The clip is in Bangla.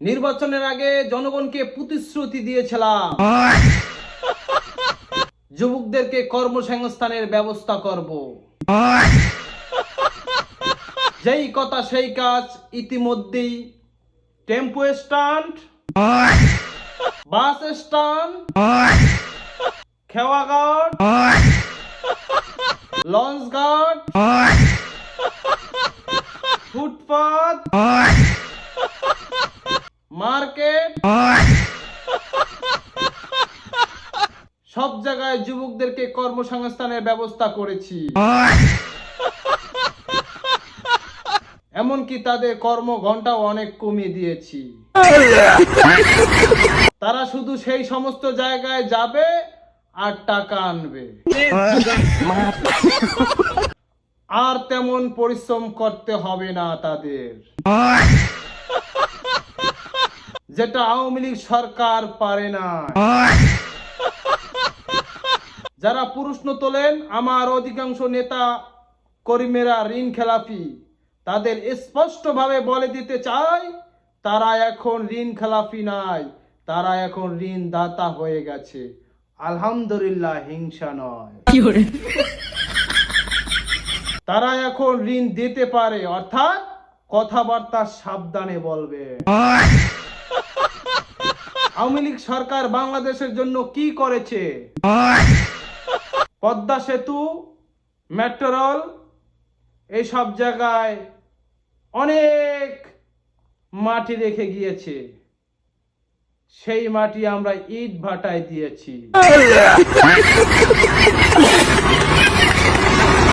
নির্বাচনের আগে জনগণকে প্রতিশ্রুতি দিয়েছিলাম যুবকদেরকে কর্মসংস্থানের ব্যবস্থা করব। যেই কথা সেই কাজ, ইতিমধ্যেই টেম্পো স্ট্যান্ড, বাস স্ট্যান্ড, খেওয়াঘাট, লঞ্চ ঘাট, ফুটপাত, মার্কেট, সব জায়গায় যুবকদেরকে কর্মসংস্থানের ব্যবস্থা করেছি। এমনকি তাদের কর্মঘণ্টাও অনেক কমিয়ে দিয়েছি। তারা শুধু সেই সমস্ত জায়গায় যাবে আর টাকা আনবে, আর তেমন পরিশ্রম করতে হবে না তাদের, যেটা আওয়ামী লীগ সরকার পারে না। যারা প্রশ্ন তোলেন আমার অধিকাংশ নেতা কর্মীরা ঋণ খেলাপি, তাদের স্পষ্টভাবে বলে দিতে চাই, তারা এখন ঋণ খেলাপি নাই, তারা এখন ঋণ দাতা হয়ে গেছে। আলহামদুলিল্লাহ, হিংসা নয়। তারা এখন ঋণ দিতে পারে, অর্থাৎ কথাবার্তা সাবধানে বলবে। আওয়ামী লীগ সরকার বাংলাদেশের জন্য কি করেছে? পদ্মা সেতু, মেট্রো রেল, এইসব জায়গায় অনেক মাটি রেখে গিয়েছে, সেই মাটি আমরা ইট ভাটায় দিয়েছি।